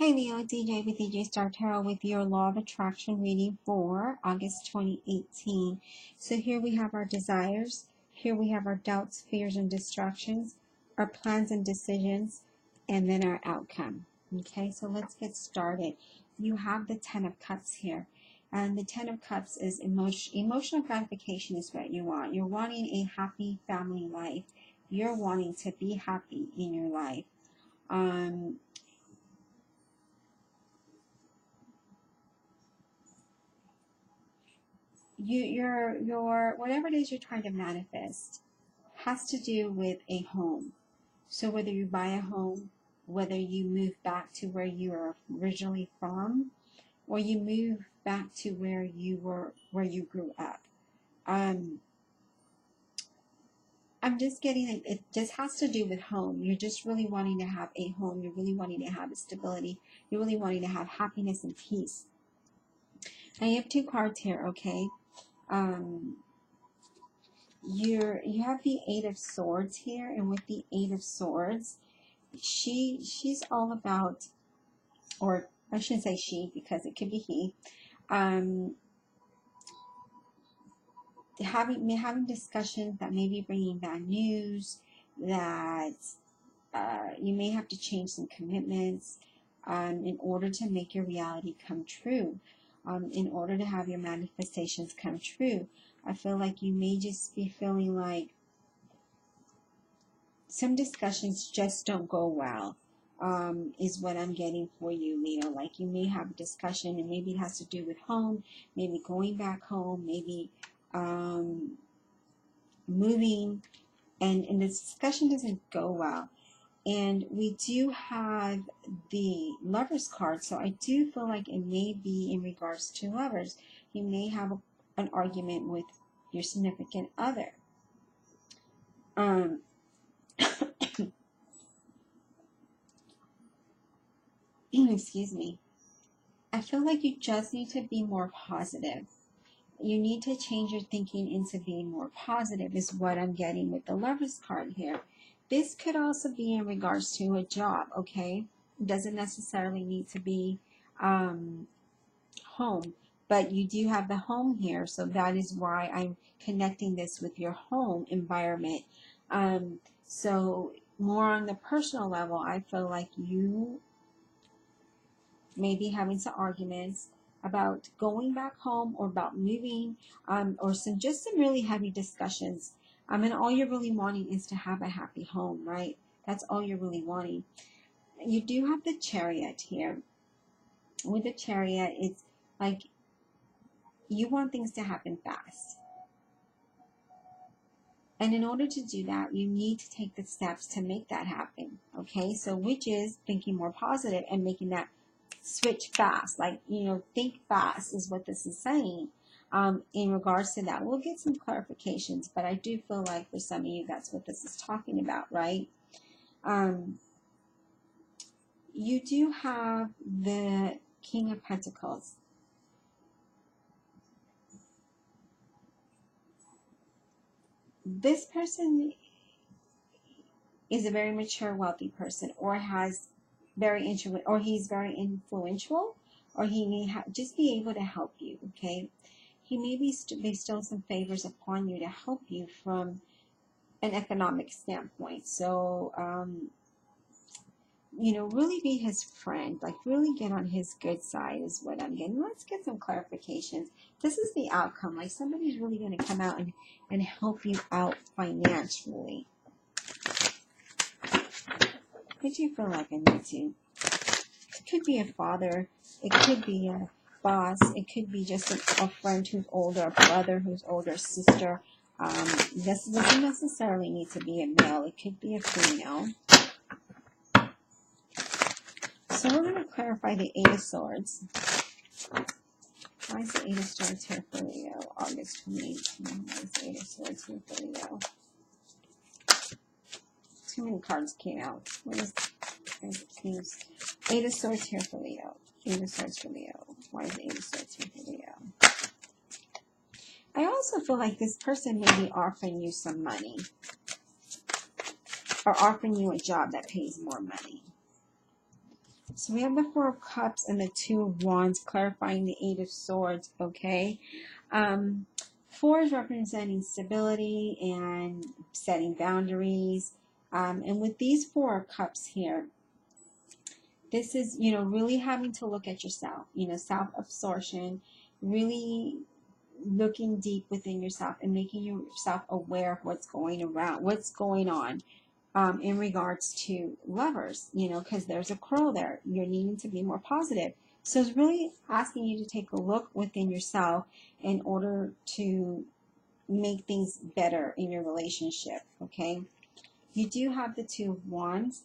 Hey Leo, DJ with DJ Star Tarot with your Law of Attraction reading for August 2018. So here we have our desires, here we have our doubts, fears, and distractions, our plans and decisions, and then our outcome. Okay, so let's get started. You have the Ten of Cups here. And the Ten of Cups is emotional gratification is what you want. You're wanting a happy family life. You're wanting to be happy in your life. Your whatever it is you're trying to manifest has to do with a home. So whether you buy a home, whether you move back to where you are originally from, or you move back to where you grew up. I'm just getting it just has to do with home. You're just really wanting to have a home. You're really wanting to have a stability. You're really wanting to have happiness and peace. I have two cards here, okay? You have the Eight of Swords here, and with the Eight of Swords, she's all about, or I shouldn't say she because it could be he, having discussions that may be bringing bad news, that you may have to change some commitments in order to make your reality come true, in order to have your manifestations come true. I feel like you may just be feeling like some discussions just don't go well, is what I'm getting for you, Leo. Like you may have a discussion and maybe it has to do with home, maybe going back home, maybe moving, and the discussion doesn't go well. And we do have the Lovers card, so I do feel like it may be in regards to lovers. You may have an argument with your significant other. Excuse me. I feel like you just need to be more positive. You need to change your thinking into being more positive is what I'm getting with the Lovers card here. This could also be in regards to a job, okay? It doesn't necessarily need to be home, but you do have the home here, so that is why I'm connecting this with your home environment. So more on the personal level, I feel like you may be having some arguments about going back home or about moving, or some really heavy discussions. And all you're really wanting is to have a happy home, right? That's all you're really wanting. You do have the Chariot here. With the Chariot, it's like you want things to happen fast. And in order to do that, you need to take the steps to make that happen, okay? So which is thinking more positive and making that switch fast, like, think fast is what this is saying. In regards to that, we'll get some clarifications, but I do feel like for some of you, that's what this is talking about, right? You do have the King of Pentacles. This person is a very mature, wealthy person, or has he's very influential, or he may just be able to help you, okay? He may bestow some favors upon you to help you from an economic standpoint. So, really be his friend, like really get on his good side is what I'm getting. Let's get some clarifications. This is the outcome. Like somebody's really going to come out and help you out financially. What do you feel like I need to? It could be a father. It could be a boss. It could be just a friend who's older, a brother who's older, a sister. This doesn't necessarily need to be a male. It could be a female. So we're going to clarify the Eight of Swords. Why is the Eight of Swords here for Leo? August 2018. Why is the Eight of Swords here for Leo? Too many cards came out. What is it? Eight of Swords here for Leo. Eight of Swords for Leo. Why is the Eight of Swords here for Leo? I also feel like this person may be offering you some money, or offering you a job that pays more money. So we have the Four of Cups and the Two of Wands, clarifying the Eight of Swords, okay? Um, Four is representing stability and setting boundaries. And with these Four of Cups here, this is, really having to look at yourself, self-absorption, really looking deep within yourself and making yourself aware of what's going on in regards to lovers, because there's a crow there. You're needing to be more positive. So it's really asking you to take a look within yourself in order to make things better in your relationship, okay? You do have the Two of Wands.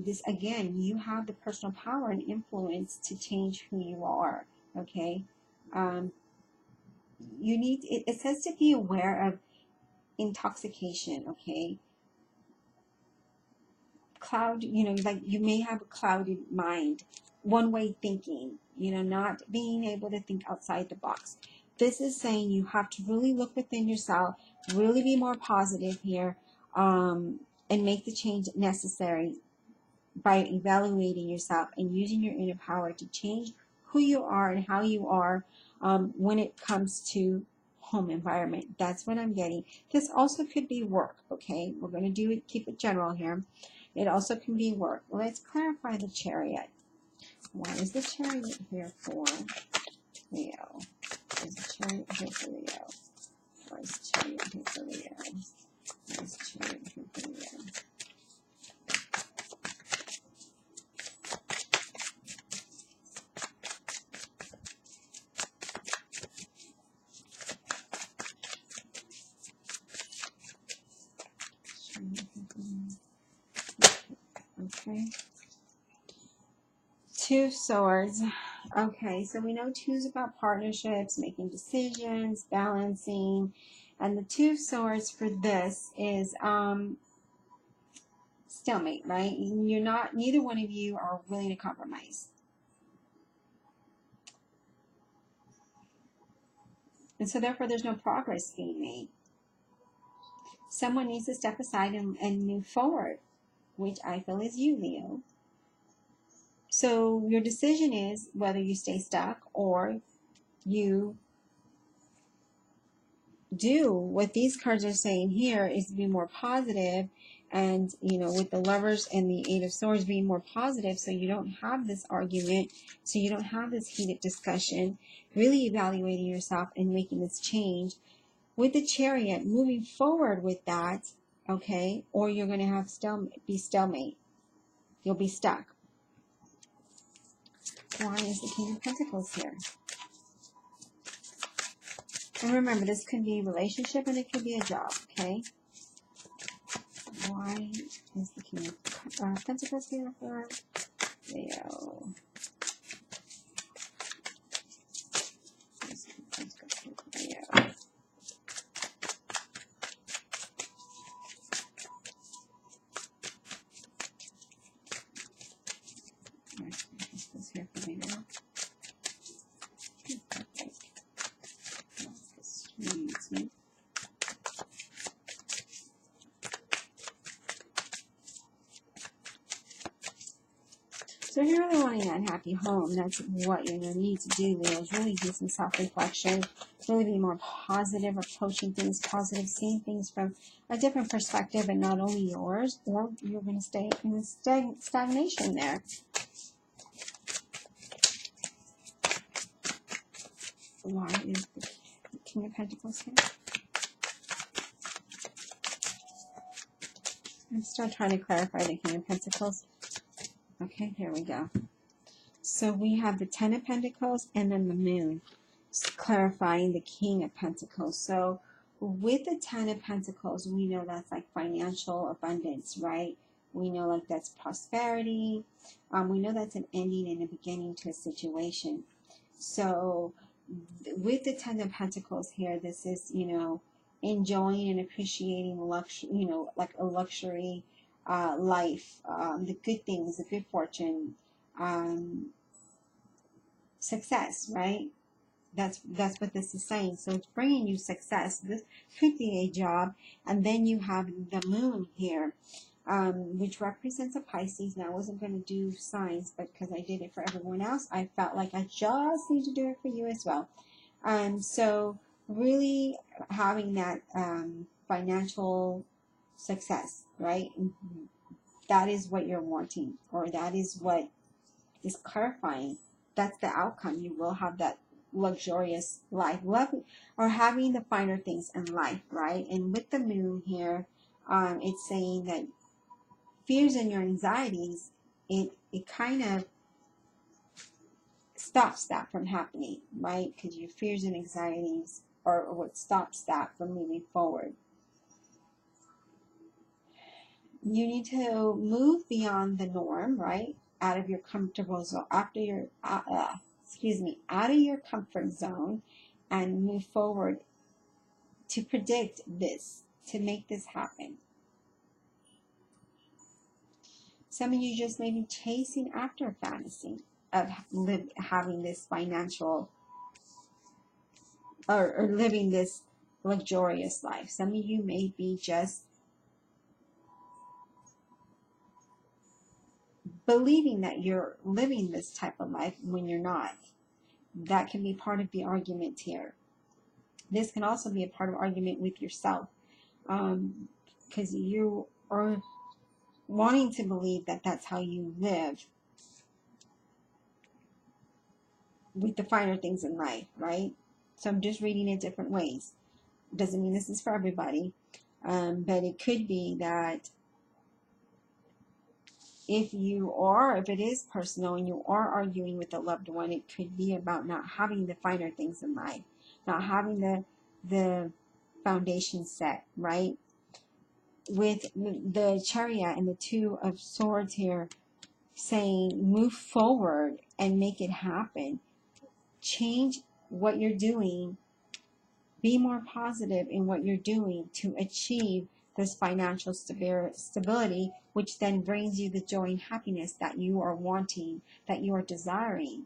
This, again, you have the personal power and influence to change who you are, okay? It says to be aware of intoxication, okay? Like you may have a clouded mind, one-way thinking, not being able to think outside the box. This is saying you have to really look within yourself, really be more positive here, and make the change necessary by evaluating yourself and using your inner power to change who you are and how you are when it comes to home environment. That's what I'm getting. This also could be work, okay? We're going to keep it general here. It also can be work. Let's clarify the Chariot. Why is the Chariot here for Leo? Is the Chariot here for Leo? Why is the Chariot here for Leo? Why is the Chariot here for Leo? Okay. Two of Swords. Okay, so we know two is about partnerships, making decisions, balancing, and the Two of Swords for this is stalemate, right? Neither one of you are willing to compromise. And so therefore there's no progress being made. Someone needs to step aside and move forward, which I feel is you, Leo. So your decision is whether you stay stuck or you do what these cards are saying here is to be more positive, and with the Lovers and the Eight of Swords being more positive, so you don't have this argument, so you don't have this heated discussion, really evaluating yourself and making this change. With the Chariot, moving forward with that, okay, or you're going to have stalemate. You'll be stuck. Why is the King of Pentacles here? And remember, this could be a relationship and it could be a job, okay? Why is the King of Pentacles here for Leo? Leo. This here for Leo. Excuse me. So if you're really wanting an unhappy home, that's what you're going to need to do, Leo, is really do some self-reflection, really be more positive, approaching things positive, seeing things from a different perspective and not only yours, or you're going to stay in stagnation there. Why is the King of Pentacles here? I'm still trying to clarify the King of Pentacles. Okay, here we go. So we have the Ten of Pentacles and then the Moon, clarifying the King of Pentacles. So with the Ten of Pentacles, we know that's like financial abundance, right? We know like that's prosperity. We know that's an ending and a beginning to a situation. So with the Ten of Pentacles here, this is, enjoying and appreciating luxury, like a luxury life, the good things, the good fortune, success, right? That's what this is saying. So it's bringing you success. This could be a job. And then you have the Moon here. which represents a Pisces. Now, I wasn't going to do signs, but because I did it for everyone else, I felt like I just need to do it for you as well. So really having that financial success, right? That is what you're wanting, or that is what is clarifying. That's the outcome. You will have that luxurious life, love, or having the finer things in life, right? And with the moon here, it's saying that fears and your anxieties, it kind of stops that from happening, right? Because your fears and anxieties are what stops that from moving forward. You need to move beyond the norm, right? Out of your comfortable zone, out of your comfort zone, and move forward to predict this, to make this happen. Some of you just may be chasing after a fantasy of having this financial or living this luxurious life. Some of you may be just believing that you're living this type of life when you're not. That can be part of the argument here. This can also be a part of argument with yourself, because you are wanting to believe that that's how you live with the finer things in life, right? So I'm just reading it different ways. Doesn't mean this is for everybody, but it could be that if it is personal and you are arguing with a loved one, it could be about not having the finer things in life, not having the foundation set, right? With the Chariot and the Two of Swords here saying move forward and make it happen. Change what you're doing. Be more positive in what you're doing to achieve this financial stability, which then brings you the joy and happiness that you are wanting, that you are desiring,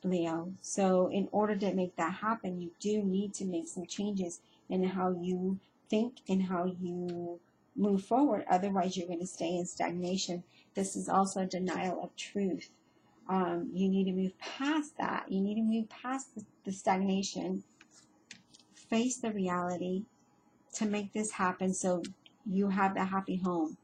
Leo. So in order to make that happen, you do need to make some changes in how you think and how you move forward. Otherwise, you're going to stay in stagnation. This is also a denial of truth. You need to move past that. You need to move past the stagnation, face the reality to make this happen so you have that happy home.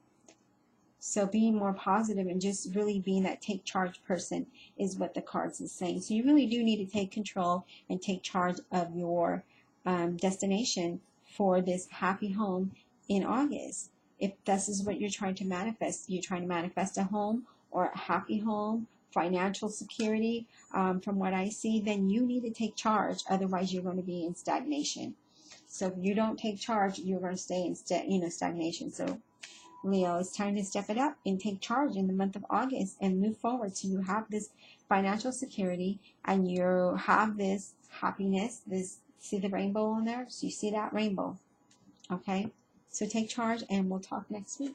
So being more positive and just really being that take charge person is what the cards is saying. So you really do need to take control and take charge of your destination for this happy home in August. If this is what you're trying to manifest, you're trying to manifest a home or a happy home, financial security, from what I see, then you need to take charge. Otherwise, you're going to be in stagnation. So if you don't take charge, you're going to stay in stagnation. So Leo, it's time to step it up and take charge in the month of August and move forward so you have this financial security and you have this happiness. See the rainbow on there? So you see that rainbow. Okay? So take charge and we'll talk next week.